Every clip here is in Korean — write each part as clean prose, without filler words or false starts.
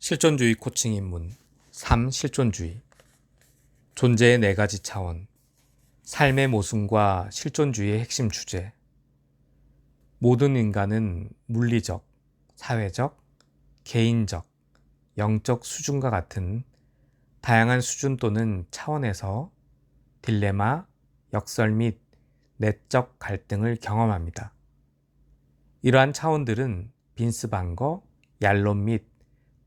실존주의 코칭 입문 3. 실존주의. 존재의 네 가지 차원. 삶의 모순과 실존주의의 핵심 주제. 모든 인간은 물리적, 사회적, 개인적, 영적 수준과 같은 다양한 수준 또는 차원에서 딜레마, 역설 및 내적 갈등을 경험합니다. 이러한 차원들은 빈스 반거, 얄론 및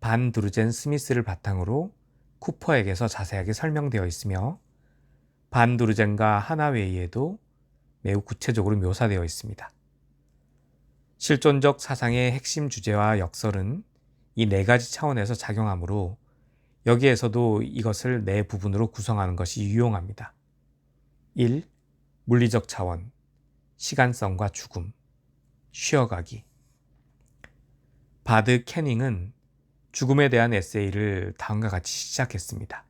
반 드루젠 스미스를 바탕으로 쿠퍼에게서 자세하게 설명되어 있으며 반 드루젠과 하나웨이에도 매우 구체적으로 묘사되어 있습니다. 실존적 사상의 핵심 주제와 역설은 이 네 가지 차원에서 작용하므로 여기에서도 이것을 네 부분으로 구성하는 것이 유용합니다. 1. 물리적 차원, 시간성과 죽음, 쉬어가기. 바드 캐닝은 죽음에 대한 에세이를 다음과 같이 시작했습니다.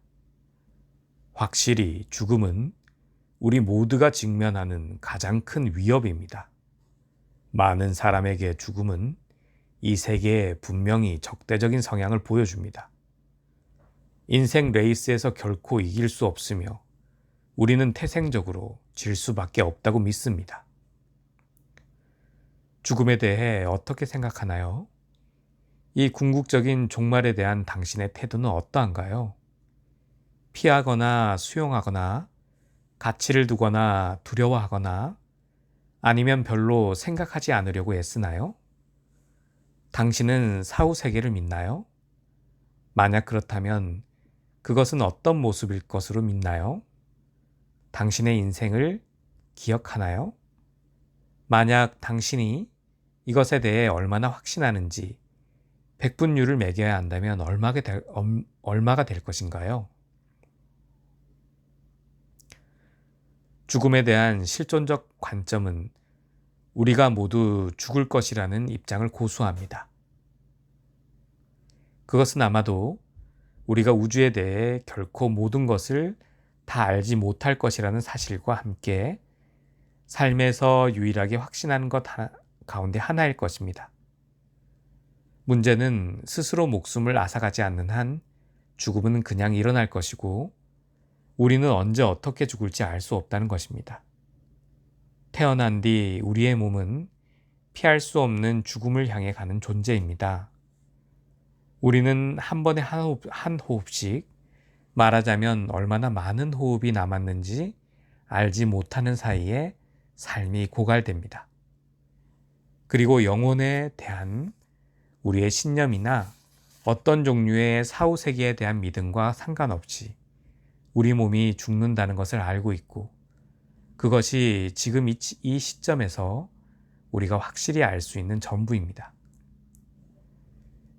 확실히 죽음은 우리 모두가 직면하는 가장 큰 위협입니다. 많은 사람에게 죽음은 이 세계에 분명히 적대적인 성향을 보여줍니다. 인생 레이스에서 결코 이길 수 없으며 우리는 태생적으로 질 수밖에 없다고 믿습니다. 죽음에 대해 어떻게 생각하나요? 이 궁극적인 종말에 대한 당신의 태도는 어떠한가요? 피하거나 수용하거나 가치를 두거나 두려워하거나 아니면 별로 생각하지 않으려고 애쓰나요? 당신은 사후 세계를 믿나요? 만약 그렇다면 그것은 어떤 모습일 것으로 믿나요? 당신의 인생을 기억하나요? 만약 당신이 이것에 대해 얼마나 확신하는지 백분율을 매겨야 한다면 얼마가 될 것인가요? 죽음에 대한 실존적 관점은 우리가 모두 죽을 것이라는 입장을 고수합니다. 그것은 아마도 우리가 우주에 대해 결코 모든 것을 다 알지 못할 것이라는 사실과 함께 삶에서 유일하게 확신하는 것 가운데 하나일 것입니다. 문제는 스스로 목숨을 앗아가지 않는 한 죽음은 그냥 일어날 것이고 우리는 언제 어떻게 죽을지 알 수 없다는 것입니다. 태어난 뒤 우리의 몸은 피할 수 없는 죽음을 향해 가는 존재입니다. 우리는 한 번에 한 호흡씩, 말하자면 얼마나 많은 호흡이 남았는지 알지 못하는 사이에 삶이 고갈됩니다. 그리고 영혼에 대한 우리의 신념이나 어떤 종류의 사후 세계에 대한 믿음과 상관없이 우리 몸이 죽는다는 것을 알고 있고 그것이 지금 이 시점에서 우리가 확실히 알 수 있는 전부입니다.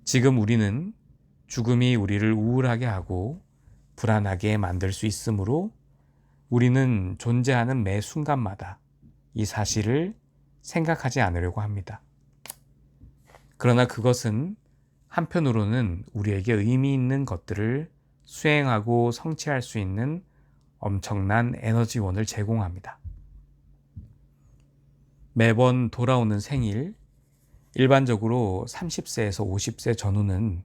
지금 우리는 죽음이 우리를 우울하게 하고 불안하게 만들 수 있으므로 우리는 존재하는 매 순간마다 이 사실을 생각하지 않으려고 합니다. 그러나 그것은 한편으로는 우리에게 의미 있는 것들을 수행하고 성취할 수 있는 엄청난 에너지원을 제공합니다. 매번 돌아오는 생일, 일반적으로 30세에서 50세 전후는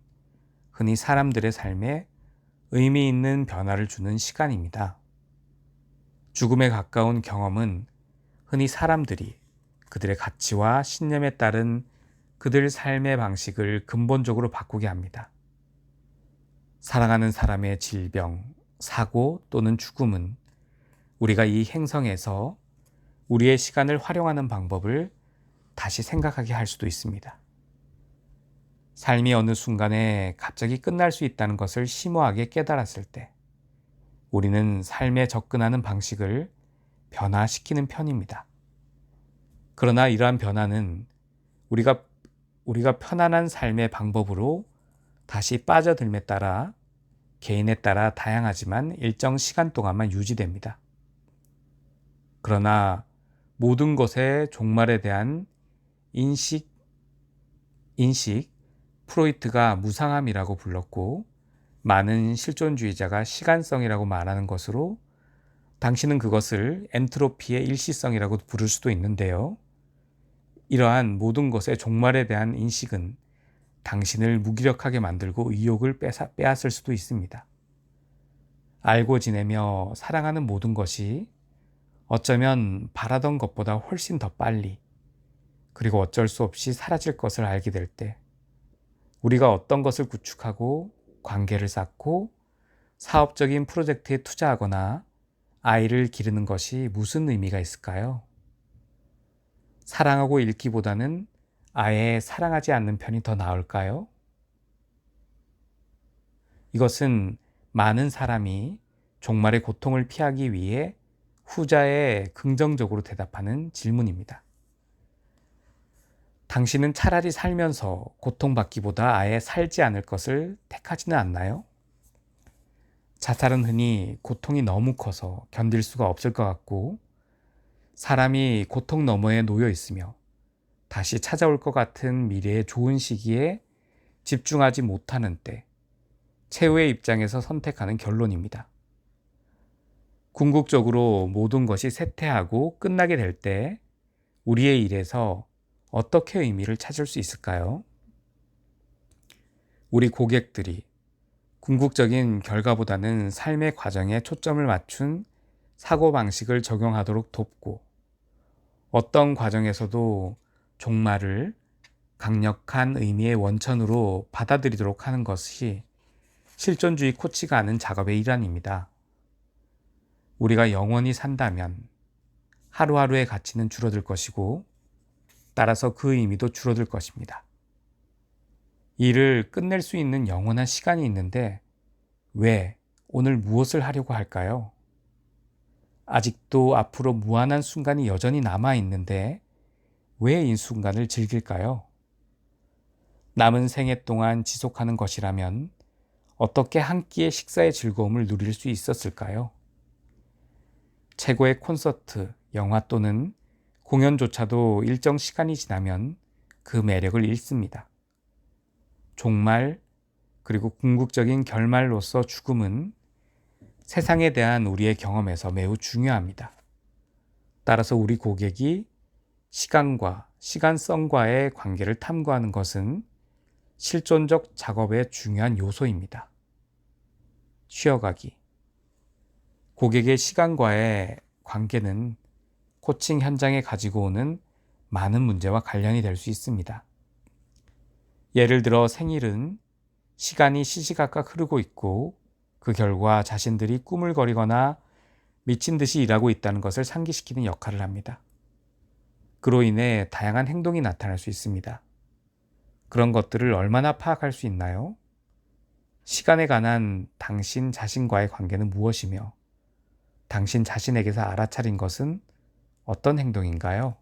흔히 사람들의 삶에 의미 있는 변화를 주는 시간입니다. 죽음에 가까운 경험은 흔히 사람들이 그들의 가치와 신념에 따른 그들 삶의 방식을 근본적으로 바꾸게 합니다. 사랑하는 사람의 질병, 사고 또는 죽음은 우리가 이 행성에서 우리의 시간을 활용하는 방법을 다시 생각하게 할 수도 있습니다. 삶이 어느 순간에 갑자기 끝날 수 있다는 것을 심오하게 깨달았을 때 우리는 삶에 접근하는 방식을 변화시키는 편입니다. 그러나 이러한 변화는 우리가 편안한 삶의 방법으로 다시 빠져들에 따라 개인에 따라 다양하지만 일정 시간 동안만 유지됩니다. 그러나 모든 것의 종말에 대한 인식, 프로이트가 무상함이라고 불렀고 많은 실존주의자가 시간성이라고 말하는 것으로 당신은 그것을 엔트로피의 일시성이라고 부를 수도 있는데요. 이러한 모든 것의 종말에 대한 인식은 당신을 무기력하게 만들고 의욕을 빼앗을 수도 있습니다. 알고 지내며 사랑하는 모든 것이 어쩌면 바라던 것보다 훨씬 더 빨리, 그리고 어쩔 수 없이 사라질 것을 알게 될 때, 우리가 어떤 것을 구축하고 관계를 쌓고 사업적인 프로젝트에 투자하거나 아이를 기르는 것이 무슨 의미가 있을까요? 사랑하고 잃기보다는 아예 사랑하지 않는 편이 더 나을까요? 이것은 많은 사람이 종말의 고통을 피하기 위해 후자에 긍정적으로 대답하는 질문입니다. 당신은 차라리 살면서 고통받기보다 아예 살지 않을 것을 택하지는 않나요? 자살은 흔히 고통이 너무 커서 견딜 수가 없을 것 같고, 사람이 고통 너머에 놓여 있으며 다시 찾아올 것 같은 미래의 좋은 시기에 집중하지 못하는 때, 최후의 입장에서 선택하는 결론입니다. 궁극적으로 모든 것이 쇠퇴하고 끝나게 될 때 우리의 일에서 어떻게 의미를 찾을 수 있을까요? 우리 고객들이 궁극적인 결과보다는 삶의 과정에 초점을 맞춘 사고방식을 적용하도록 돕고, 어떤 과정에서도 종말을 강력한 의미의 원천으로 받아들이도록 하는 것이 실존주의 코치가 하는 작업의 일환입니다. 우리가 영원히 산다면 하루하루의 가치는 줄어들 것이고, 따라서 그 의미도 줄어들 것입니다. 일을 끝낼 수 있는 영원한 시간이 있는데 왜 오늘 무엇을 하려고 할까요? 아직도 앞으로 무한한 순간이 여전히 남아 있는데 왜 이 순간을 즐길까요? 남은 생애 동안 지속하는 것이라면 어떻게 한 끼의 식사의 즐거움을 누릴 수 있었을까요? 최고의 콘서트, 영화 또는 공연조차도 일정 시간이 지나면 그 매력을 잃습니다. 종말, 그리고 궁극적인 결말로서 죽음은 세상에 대한 우리의 경험에서 매우 중요합니다. 따라서 우리 고객이 시간과 시간성과의 관계를 탐구하는 것은 실존적 작업의 중요한 요소입니다. 쉬어가기. 고객의 시간과의 관계는 코칭 현장에 가지고 오는 많은 문제와 관련이 될 수 있습니다. 예를 들어 생일은 시간이 시시각각 흐르고 있고, 그 결과 자신들이 꾸물거리거나 미친 듯이 일하고 있다는 것을 상기시키는 역할을 합니다. 그로 인해 다양한 행동이 나타날 수 있습니다. 그런 것들을 얼마나 파악할 수 있나요? 시간에 관한 당신 자신과의 관계는 무엇이며 당신 자신에게서 알아차린 것은 어떤 행동인가요?